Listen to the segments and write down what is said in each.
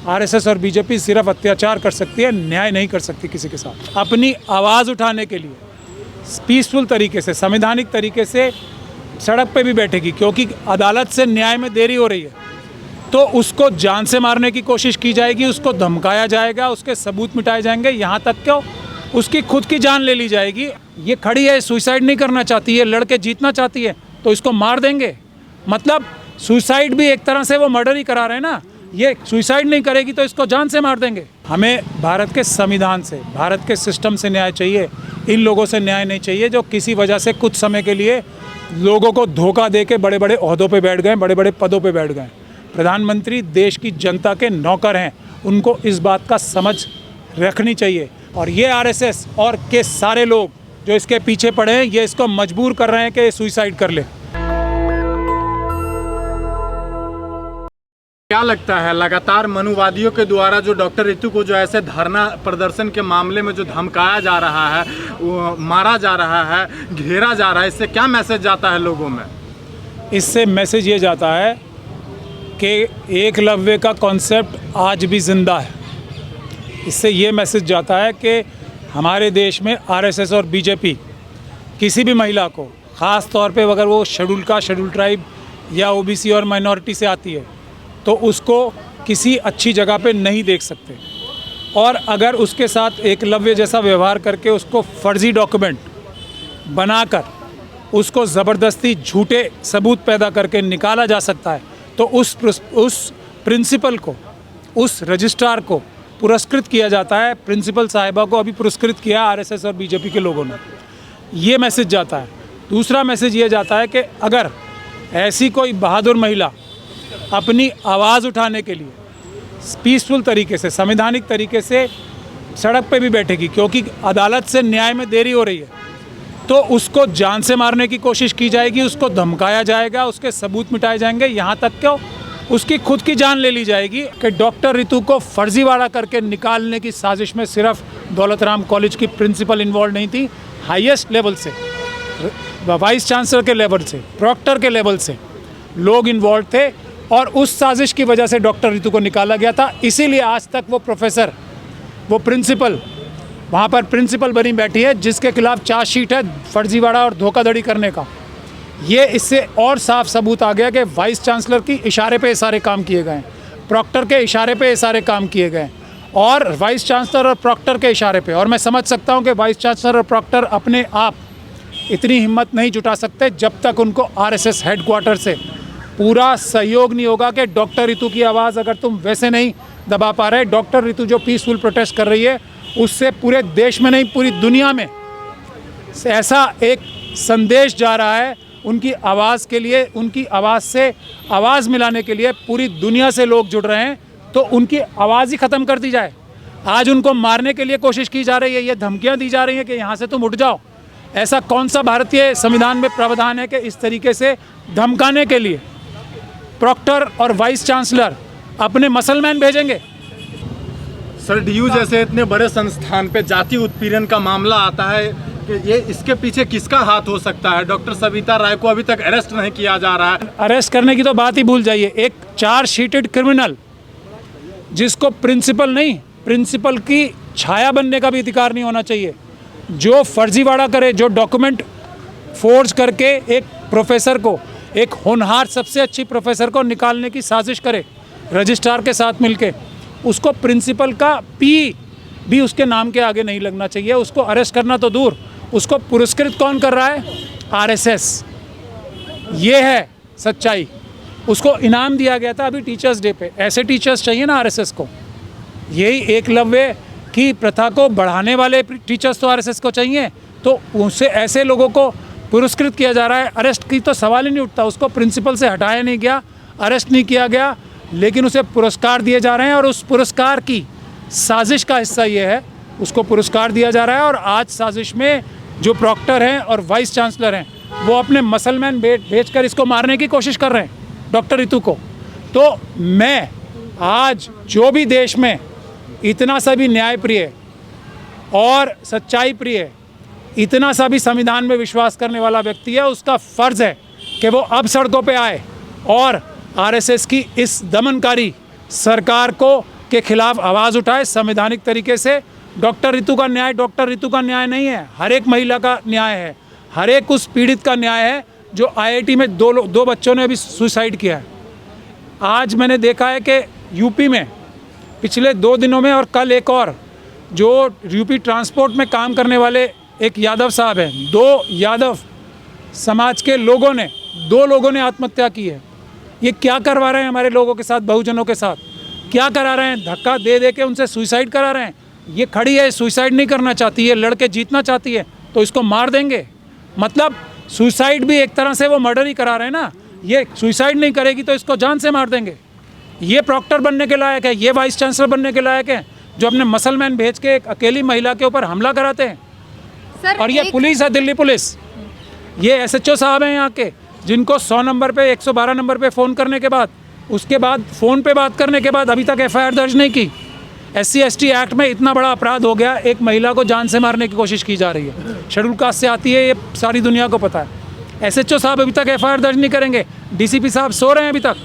RSS और BJP सिर्फ अत्याचार कर सकती है, न्याय नहीं कर सकती किसी के साथ। अपनी आवाज़ उठाने के लिए पीसफुल तरीके से, संवैधानिक तरीके से सड़क पे भी बैठेगी, क्योंकि अदालत से न्याय में देरी हो रही है तो उसको जान से मारने की कोशिश की जाएगी, उसको धमकाया जाएगा, उसके सबूत मिटाए जाएंगे, यहाँ तक क्यों उसकी खुद की जान ले ली जाएगी। ये खड़ी है, सुसाइड नहीं करना चाहती है, लड़के जीतना चाहती है तो इसको मार देंगे। मतलब सुसाइड भी एक तरह से वो मर्डर ही करा रहे हैं ना। ये सुसाइड नहीं करेगी तो इसको जान से मार देंगे। हमें भारत के संविधान से, भारत के सिस्टम से न्याय चाहिए, इन लोगों से न्याय नहीं चाहिए जो किसी वजह से कुछ समय के लिए लोगों को धोखा दे के बड़े बड़े ओहदों पे बैठ गए, बड़े बड़े पदों पे बैठ गए। प्रधानमंत्री देश की जनता के नौकर हैं, उनको इस बात का समझ रखनी चाहिए। और ये आरएसएस और के सारे लोग जो इसके पीछे पड़े हैं, ये इसको मजबूर कर रहे हैं कि सुसाइड कर ले। क्या लगता है लगातार मनुवादियों के द्वारा जो डॉक्टर रितु को जो ऐसे धरना प्रदर्शन के मामले में जो धमकाया जा रहा है, मारा जा रहा है, घेरा जा रहा है, इससे क्या मैसेज जाता है लोगों में? इससे मैसेज ये जाता है कि एकलव्य का कॉन्सेप्ट आज भी जिंदा है। इससे ये मैसेज जाता है कि हमारे देश में आरएसएस और बीजेपी किसी भी महिला को, ख़ास तौर पे अगर वो शेड्यूल ट्राइब या ओबीसी और माइनॉरिटी से आती है तो उसको किसी अच्छी जगह पे नहीं देख सकते। और अगर उसके साथ एकलव्य जैसा व्यवहार करके उसको फर्जी डॉक्यूमेंट बनाकर उसको ज़बरदस्ती झूठे सबूत पैदा करके निकाला जा सकता है तो उस प्रिंसिपल को, उस रजिस्ट्रार को पुरस्कृत किया जाता है। प्रिंसिपल साहिबा को अभी पुरस्कृत किया आरएसएस और बीजेपी के लोगों ने। ये मैसेज जाता है। दूसरा मैसेज ये जाता है कि अगर ऐसी कोई बहादुर महिला अपनी आवाज़ उठाने के लिए पीसफुल तरीके से, संवैधानिक तरीके से सड़क पे भी बैठेगी, क्योंकि अदालत से न्याय में देरी हो रही है तो उसको जान से मारने की कोशिश की जाएगी, उसको धमकाया जाएगा, उसके सबूत मिटाए जाएंगे, यहाँ तक क्यों उसकी खुद की जान ले ली जाएगी। कि डॉक्टर रितु को फर्जीवाड़ा करके निकालने की साजिश में सिर्फ दौलत राम कॉलेज की प्रिंसिपल इन्वॉल्व नहीं थी, हाईएस्ट लेवल से, वाइस चांसलर के लेवल से, प्रॉक्टर के लेवल से लोग इन्वॉल्व थे और उस साजिश की वजह से डॉक्टर रितु को निकाला गया था। इसीलिए आज तक वो प्रोफेसर, वो प्रिंसिपल वहाँ पर प्रिंसिपल बनी बैठी है जिसके खिलाफ चार्जशीट है फर्जीवाड़ा और धोखाधड़ी करने का। ये इससे और साफ सबूत आ गया कि वाइस चांसलर की इशारे पे ये सारे काम किए गए हैं, प्रॉक्टर के इशारे पे ये सारे काम किए गए हैं, और वाइस चांसलर और प्रॉक्टर के इशारे पे। और मैं समझ सकता हूँ कि वाइस चांसलर और प्रॉक्टर अपने आप इतनी हिम्मत नहीं जुटा सकते जब तक उनको आरएसएस हेडक्वार्टर से पूरा सहयोग नहीं होगा कि डॉक्टर रितु की आवाज़ अगर तुम वैसे नहीं दबा पा रहे, डॉक्टर रितु जो पीसफुल प्रोटेस्ट कर रही है उससे पूरे देश में नहीं पूरी दुनिया में ऐसा एक संदेश जा रहा है उनकी आवाज़ के लिए, उनकी आवाज़ से आवाज़ मिलाने के लिए पूरी दुनिया से लोग जुड़ रहे हैं, तो उनकी आवाज़ ही ख़त्म कर दी जाए। आज उनको मारने के लिए कोशिश की जा रही है, ये धमकियाँ दी जा रही हैं कि यहाँ से तुम उठ जाओ। ऐसा कौन सा भारतीय संविधान में प्रावधान है कि इस तरीके से धमकाने के लिए प्रॉक्टर और वाइस चांसलर अपने मसलमैन भेजेंगे? सर, डीयू जैसे इतने बड़े संस्थान पे जाति उत्पीड़न का मामला आता है कि ये इसके पीछे किसका हाथ हो सकता है? डॉक्टर सविता राय को अभी तक अरेस्ट नहीं किया जा रहा है। अरेस्ट करने की तो बात ही भूल जाइए। एक चार्जशीटेड क्रिमिनल जिसको प्रिंसिपल नहीं, प्रिंसिपल की छाया बनने का भी अधिकार नहीं होना चाहिए, जो फर्जीवाड़ा करे, जो डॉक्यूमेंट फोर्ज करके एक प्रोफेसर को, एक होनहार सबसे अच्छी प्रोफेसर को निकालने की साजिश करे रजिस्ट्रार के साथ मिलके, उसको प्रिंसिपल का पी भी उसके नाम के आगे नहीं लगना चाहिए। उसको अरेस्ट करना तो दूर, उसको पुरस्कृत कौन कर रहा है? आरएसएस। ये है सच्चाई। उसको इनाम दिया गया था अभी टीचर्स डे पे। ऐसे टीचर्स चाहिए ना आरएसएस को। यही एकलव्य की प्रथा को बढ़ाने वाले टीचर्स तो आरएसएस को चाहिए, तो उनसे ऐसे लोगों को पुरस्कृत किया जा रहा है। अरेस्ट की तो सवाल ही नहीं उठता। उसको प्रिंसिपल से हटाया नहीं गया, अरेस्ट नहीं किया गया, लेकिन उसे पुरस्कार दिए जा रहे हैं और उस पुरस्कार की साजिश का हिस्सा ये है, उसको पुरस्कार दिया जा रहा है। और आज साजिश में जो प्रॉक्टर हैं और वाइस चांसलर हैं वो अपने मसलमैन भेजकर इसको मारने की कोशिश कर रहे हैं डॉक्टर रितु को। तो मैं आज जो भी देश में इतना सा भी न्याय प्रिय और सच्चाई प्रिय, इतना सा भी संविधान में विश्वास करने वाला व्यक्ति है, उसका फ़र्ज़ है कि वो अब सड़कों पे आए और आरएसएस की इस दमनकारी सरकार को के खिलाफ आवाज़ उठाए संवैधानिक तरीके से। डॉक्टर रितु का न्याय डॉक्टर रितु का न्याय नहीं है, हर एक महिला का न्याय है, हर एक उस पीड़ित का न्याय है जो IIT में दो बच्चों ने अभी सुसाइड किया है। आज मैंने देखा है कि यूपी में पिछले 2 दिनों में और कल एक और जो यूपी ट्रांसपोर्ट में काम करने वाले एक यादव साहब हैं, 2 यादव समाज के लोगों ने 2 लोगों ने आत्महत्या की है। ये क्या करवा रहे हैं हमारे लोगों के साथ, बहुजनों के साथ क्या करा रहे हैं? धक्का दे दे के उनसे सुसाइड करा रहे हैं। ये खड़ी है, सुसाइड नहीं करना चाहती है, लड़के जीतना चाहती है, तो इसको मार देंगे। मतलब सुसाइड भी एक तरह से वो मर्डर ही करा रहे हैं ना। ये सुसाइड नहीं करेगी तो इसको जान से मार देंगे। ये प्रॉक्टर बनने के लायक है, ये वाइस चांसलर बनने के लायक है जो अपने मसलमैन भेज के एक अकेली महिला के ऊपर हमला कराते हैं। और ये पुलिस है, दिल्ली पुलिस, ये SHO साहब हैं यहाँ के, जिनको 100 नंबर पे 112 नंबर पे फ़ोन करने के बाद, उसके बाद फ़ोन पे बात करने के बाद अभी तक FIR दर्ज नहीं की। SC/ST एक्ट में इतना बड़ा अपराध हो गया, एक महिला को जान से मारने की कोशिश की जा रही है। शेड्यूल कास्ट से आती है, ये सारी दुनिया को पता है। SHO साहब अभी तक FIR दर्ज नहीं करेंगे। DCP साहब सो रहे हैं अभी तक,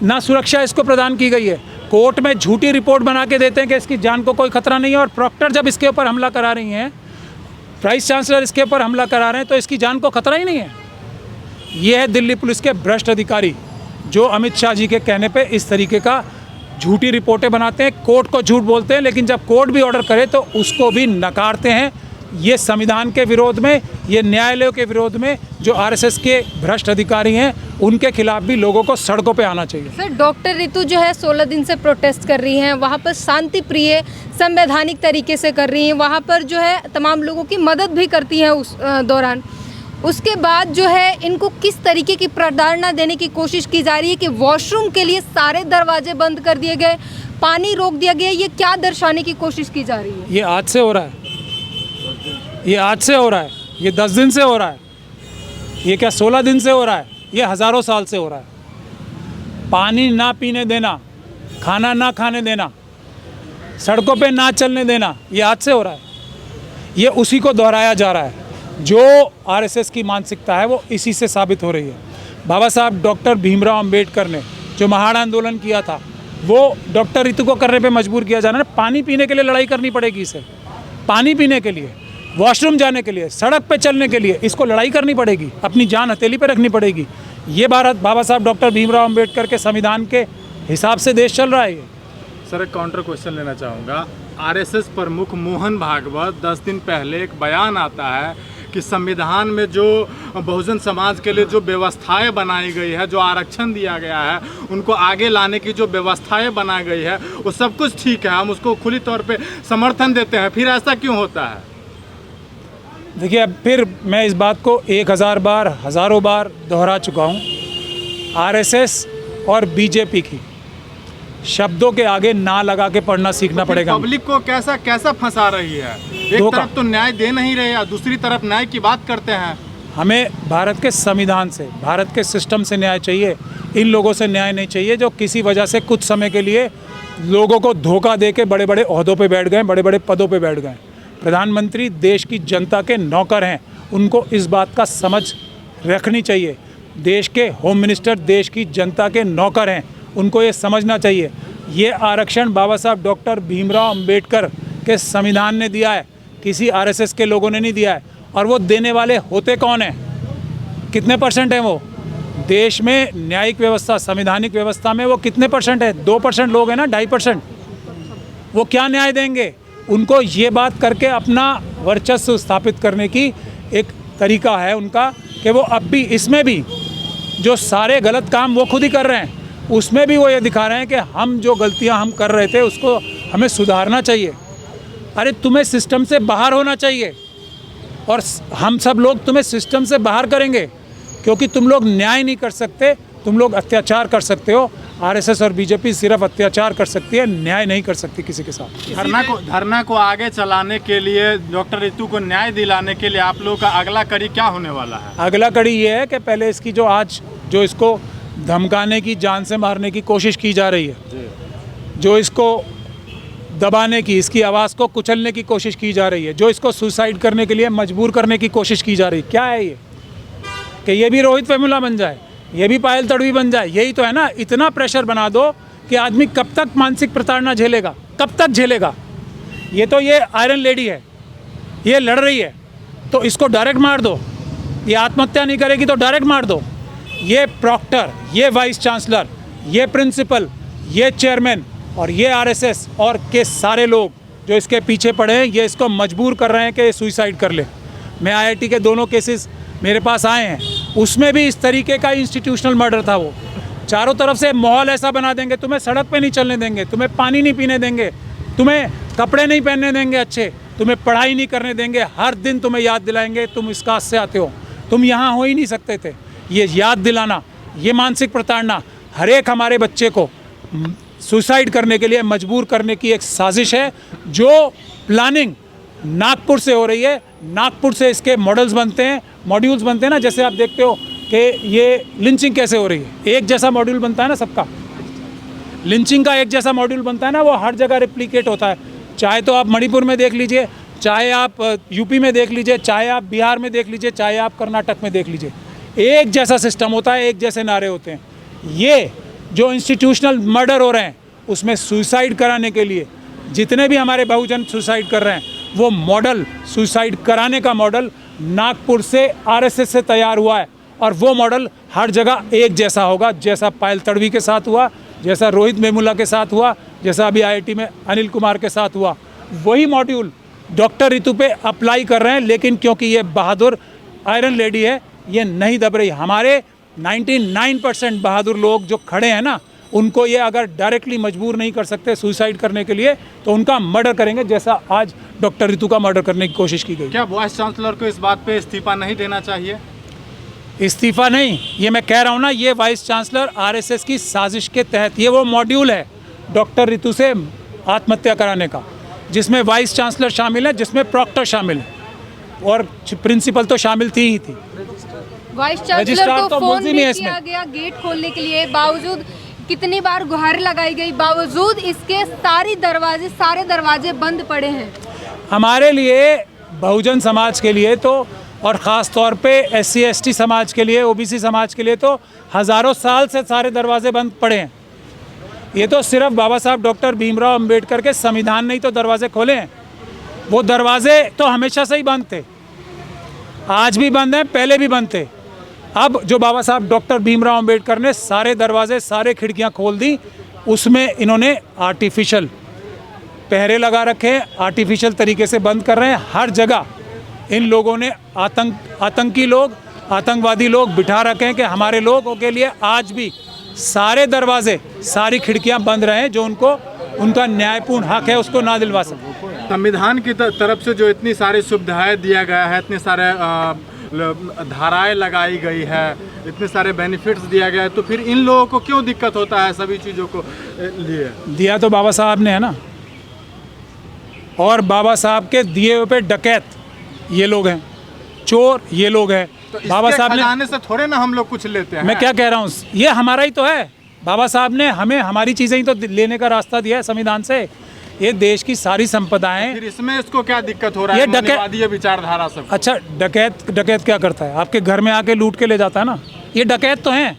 ना सुरक्षा इसको प्रदान की गई है। कोर्ट में झूठी रिपोर्ट बना के देते हैं कि इसकी जान को कोई खतरा नहीं है, और प्रॉक्टर जब इसके ऊपर हमला करा रही हैं, वाइस चांसलर इसके ऊपर हमला करा रहे हैं, तो इसकी जान को खतरा ही नहीं है। ये है दिल्ली पुलिस के भ्रष्ट अधिकारी जो अमित शाह जी के कहने पे इस तरीके का झूठी रिपोर्टें बनाते हैं, कोर्ट को झूठ बोलते हैं, लेकिन जब कोर्ट भी ऑर्डर करे तो उसको भी नकारते हैं। ये संविधान के विरोध में, ये न्यायालयों के विरोध में जो RSS के भ्रष्ट अधिकारी हैं, उनके खिलाफ भी लोगों को सड़कों पे आना चाहिए। सर, डॉक्टर रितु जो है 16 दिन से प्रोटेस्ट कर रही हैं, वहाँ पर शांति प्रिय संवैधानिक तरीके से कर रही हैं, वहाँ पर जो है तमाम लोगों की मदद भी करती हैं उस दौरान। उसके बाद जो है इनको किस तरीके की प्रताड़ना देने की कोशिश की जा रही है कि वॉशरूम के लिए सारे दरवाजे बंद कर दिए गए, पानी रोक दिया गया, ये क्या दर्शाने की कोशिश की जा रही है? ये आज से हो रहा है, ये आज से हो रहा है, ये 10 दिन से हो रहा है, ये क्या 16 दिन से हो रहा है, ये हज़ारों साल से हो रहा है। पानी ना पीने देना, खाना ना खाने देना, सड़कों पे ना चलने देना, ये आज से हो रहा है। ये उसी को दोहराया जा रहा है। जो RSS की मानसिकता है वो इसी से साबित हो रही है। बाबा साहब डॉक्टर भीमराव अंबेडकर ने जो महान आंदोलन किया था, वो डॉक्टर रितु को करने पे मजबूर किया जाना है। पानी पीने के लिए लड़ाई करनी पड़ेगी इसे, पानी पीने के लिए, वॉशरूम जाने के लिए, सड़क पे चलने के लिए इसको लड़ाई करनी पड़ेगी, अपनी जान हथेली पे रखनी पड़ेगी। ये भारत बाबा साहब डॉक्टर भीमराव अंबेडकर के संविधान के हिसाब से देश चल रहा है। ये सर, एक काउंटर क्वेश्चन लेना चाहूँगा। RSS प्रमुख मोहन भागवत 10 दिन पहले एक बयान आता है कि संविधान में जो बहुजन समाज के लिए जो व्यवस्थाएं बनाई गई है, जो आरक्षण दिया गया है, उनको आगे लाने की जो व्यवस्थाएं बनाई गई है, वो सब कुछ ठीक है, हम उसको खुली तौर पे समर्थन देते हैं, फिर ऐसा क्यों होता है? देखिए, अब फिर मैं इस बात को 1000 बार, हज़ारों बार दोहरा चुका हूँ। RSS और BJP की शब्दों के आगे ना लगा के पढ़ना सीखना पड़ेगा। पब्लिक को कैसा फंसा रही है? एक तरफ तो न्याय दे नहीं रहे और दूसरी तरफ न्याय की बात करते हैं। हमें भारत के संविधान से, भारत के सिस्टम से न्याय चाहिए। इन लोगों से न्याय नहीं चाहिए जो किसी वजह से कुछ समय के लिए लोगों को धोखा दे के बड़े बड़े ओहदों पे बैठ गए, बड़े बड़े पदों पे बैठ गए। प्रधानमंत्री देश की जनता के नौकर हैं, उनको इस बात का समझ रखनी चाहिए। देश के होम मिनिस्टर देश की जनता के नौकर हैं, उनको ये समझना चाहिए। ये आरक्षण बाबा साहब डॉक्टर भीमराव अंबेडकर के संविधान ने दिया है, किसी RSS के लोगों ने नहीं दिया है। और वो देने वाले होते कौन हैं? कितने % हैं वो? देश में न्यायिक व्यवस्था, संवैधानिक व्यवस्था में वो कितने % है? 2% लोग हैं ना, 2.5%। वो क्या न्याय देंगे? उनको ये बात करके अपना वर्चस्व स्थापित करने की एक तरीका है उनका कि वो अब भी, इसमें भी जो सारे गलत काम वो खुद ही कर रहे हैं, उसमें भी वो ये दिखा रहे हैं कि हम जो गलतियां हम कर रहे थे उसको हमें सुधारना चाहिए। अरे तुम्हें सिस्टम से बाहर होना चाहिए, और हम सब लोग तुम्हें सिस्टम से बाहर करेंगे, क्योंकि तुम लोग न्याय नहीं कर सकते, तुम लोग अत्याचार कर सकते हो। RSS और BJP सिर्फ अत्याचार कर सकती है, न्याय नहीं कर सकती किसी के साथ। धरना को आगे चलाने के लिए, डॉक्टर रितु को न्याय दिलाने के लिए आप लोगों का अगला कड़ी क्या होने वाला है? अगला कड़ी ये है कि पहले इसकी जो आज जो इसको धमकाने की, जान से मारने की कोशिश की जा रही है, जो इसको दबाने की, इसकी आवाज़ को कुचलने की कोशिश की जा रही है, जो इसको सुसाइड करने के लिए मजबूर करने की कोशिश की जा रही है, क्या है ये? कि ये भी रोहित वेमुला बन जाए, ये भी पायल तड़वी बन जाए, यही तो है ना। इतना प्रेशर बना दो कि आदमी कब तक मानसिक प्रताड़ना झेलेगा, कब तक झेलेगा। ये आयरन लेडी है, ये लड़ रही है तो इसको डायरेक्ट मार दो। ये आत्महत्या नहीं करेगी तो डायरेक्ट मार दो। ये प्रॉक्टर, ये वाइस चांसलर, ये प्रिंसिपल, ये चेयरमैन और ये आरएसएस और के सारे लोग जो इसके पीछे पड़े हैं, ये इसको मजबूर कर रहे हैं कि सुसाइड कर ले। मैं आईआईटी के दोनों केसेस मेरे पास आए हैं, उसमें भी इस तरीके का इंस्टीट्यूशनल मर्डर था। वो चारों तरफ से माहौल ऐसा बना देंगे, तुम्हें सड़क पे नहीं चलने देंगे, तुम्हें पानी नहीं पीने देंगे, तुम्हें कपड़े नहीं पहनने देंगे अच्छे, तुम्हें पढ़ाई नहीं करने देंगे, हर दिन तुम्हें याद दिलाएंगे तुम इस कास्ट से आते हो, तुम यहाँ हो ही नहीं सकते थे। ये याद दिलाना, ये मानसिक प्रताड़ना हर एक हमारे बच्चे को सुसाइड करने के लिए मजबूर करने की एक साजिश है, जो प्लानिंग नागपुर से हो रही है। नागपुर से इसके मॉडल्स बनते हैं, मॉड्यूल्स बनते हैं ना, जैसे आप देखते हो कि ये लिंचिंग कैसे हो रही है, एक जैसा मॉड्यूल बनता है ना सबका, लिंचिंग का एक जैसा मॉड्यूल बनता है ना, वो हर जगह रिप्लिकेट होता है। चाहे तो आप मणिपुर में देख लीजिए, चाहे आप यूपी में देख लीजिए, चाहे आप बिहार में देख लीजिए, चाहे आप कर्नाटक में देख लीजिए, एक जैसा सिस्टम होता है, एक जैसे नारे होते हैं। ये जो इंस्टीट्यूशनल मर्डर हो रहे हैं उसमें सुसाइड कराने के लिए जितने भी हमारे बहुजन सुसाइड कर रहे हैं, वो मॉडल सुसाइड कराने का मॉडल नागपुर से आरएसएस से तैयार हुआ है और वो मॉडल हर जगह एक जैसा होगा, जैसा पायल तड़वी के साथ हुआ, जैसा रोहित वेमुला के साथ हुआ, जैसा अभी आईआईटी में अनिल कुमार के साथ हुआ, वही मॉड्यूल डॉक्टर रितु पे अप्लाई कर रहे हैं। लेकिन क्योंकि ये बहादुर आयरन लेडी है, ये नहीं दब रही। हमारे 99% बहादुर लोग जो खड़े हैं ना, उनको ये अगर डायरेक्टली मजबूर नहीं कर सकते सुसाइड करने के लिए, तो उनका मर्डर करेंगे, जैसा आज डॉक्टर रितु का मर्डर करने की कोशिश की गई। क्या वाइस चांसलर को इस बात पे इस्तीफा नहीं देना चाहिए? इस्तीफा नहीं, ये मैं कह रहा हूँ ना, ये वाइस चांसलर आरएसएस की साजिश के तहत ये वो मॉड्यूल है डॉक्टर रितु से आत्महत्या कराने का, जिसमें वाइस चांसलर शामिल है, जिसमें प्रॉक्टर शामिल है और प्रिंसिपल तो शामिल थी ही थी। वाइस चांसलर रजिस्ट्रार को तो फोन मुलजिम भी है किया इसमें। गया गेट खोलने के लिए, बावजूद कितनी बार गुहार लगाई गई, बावजूद इसके सारे दरवाजे बंद पड़े हैं। हमारे लिए, बहुजन समाज के लिए तो, और ख़ास तौर पे SC ST समाज के लिए, OBC समाज के लिए तो हज़ारों साल से सारे दरवाजे बंद पड़े हैं। ये तो सिर्फ बाबा साहब डॉक्टर भीमराव अंबेडकर के संविधान ने ही तो दरवाजे खोले हैं। वो दरवाजे तो हमेशा से ही बंद थे, आज भी बंद हैं, पहले भी बंद थे। अब जो बाबा साहब डॉक्टर भीमराव अंबेडकर ने सारे दरवाजे, सारे खिड़कियां खोल दी, उसमें इन्होंने आर्टिफिशियल पहरे लगा रखे हैं, आर्टिफिशियल तरीके से बंद कर रहे हैं। हर जगह इन लोगों ने आतंकी लोग, आतंकवादी लोग बिठा रखे हैं कि हमारे लोगों के लिए आज भी सारे दरवाजे, सारी खिड़कियां बंद रहे, जो उनका न्यायपूर्ण हक है उसको ना दिलवा सके। संविधान की तरफ से जो इतनी सारी सुविधाएं दिया गया है, इतने सारे धाराएं लगाई गई है, इतने सारे बेनिफिट्स दिया गया है, तो फिर इन लोगों को क्यों दिक्कत होता है सभी चीज़ों को लिए? दिया तो बाबा साहब ने है ना, और बाबा साहब के दिए हुए पे डकैत ये लोग हैं, चोर ये लोग हैं। तो बाबा साहब ने खजाने से थोड़े ना हम लोग कुछ लेते हैं। मैं क्या कह रहा हूँ, ये हमारा ही तो है। बाबा साहब ने हमें हमारी चीज़ें ही तो लेने का रास्ता दिया है संविधान से। ये देश की सारी संपदाएं, फिर इसमें इसको क्या दिक्कत हो रहा है? ये डकैत विचारधारा सब। अच्छा, डकैत क्या करता है? आपके घर में आके लूट के ले जाता है ना। ये डकैत तो हैं,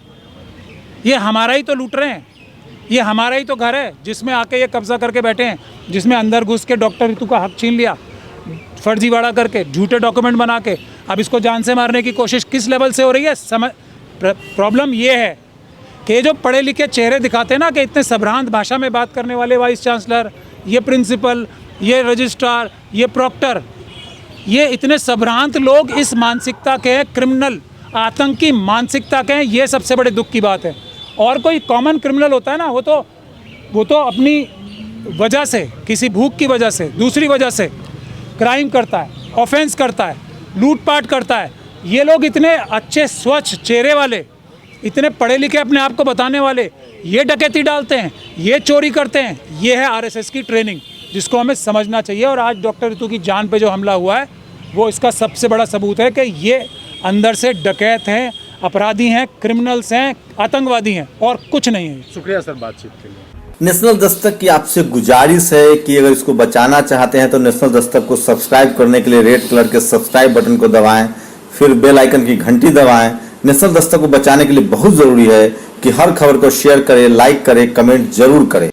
ये हमारा ही तो लूट रहे हैं। ये हमारा ही तो घर है जिसमें आके ये कब्जा करके बैठे हैं, जिसमें अंदर घुस के डॉक्टर रितु का हक छीन लिया, फर्जीवाड़ा करके, झूठे डॉक्यूमेंट बना के। अब इसको जान से मारने की कोशिश किस लेवल से हो रही है? प्रॉब्लम ये है कि जो पढ़े लिखे चेहरे दिखाते हैं ना, कि इतने सभ्रांत भाषा में बात करने वाले वाइस चांसलर, ये प्रिंसिपल, ये रजिस्ट्रार, ये प्रॉक्टर, ये इतने सभ्रांत लोग इस मानसिकता के हैं, क्रिमिनल आतंकी मानसिकता के हैं। ये सबसे बड़े दुख की बात है। और कोई कॉमन क्रिमिनल होता है ना, वो तो अपनी वजह से, किसी भूख की वजह से, दूसरी वजह से क्राइम करता है, ऑफेंस करता है, लूटपाट करता है। ये लोग इतने अच्छे स्वच्छ चेहरे वाले, इतने पढ़े लिखे अपने आप को बताने वाले, ये डकैती डालते हैं, ये चोरी करते हैं। ये है आरएसएस की ट्रेनिंग, जिसको हमें समझना चाहिए। और आज डॉक्टर रितु की जान पे जो हमला हुआ है, वो इसका सबसे बड़ा सबूत है कि ये अंदर से डकैत हैं, अपराधी हैं, क्रिमिनल्स हैं, आतंकवादी हैं, और कुछ नहीं है। शुक्रिया सर बातचीत के लिए। नेशनल दस्तक की आपसे गुजारिश है कि अगर इसको बचाना चाहते हैं तो नेशनल दस्तक को सब्सक्राइब करने के लिए रेड कलर के सब्सक्राइब बटन को दबाएं, फिर बेल आइकन की घंटी दबाएं, नेशनल दस्तक को बचाने के लिए बहुत जरूरी है कि हर खबर को शेयर करें, लाइक करें, कमेंट जरूर करें।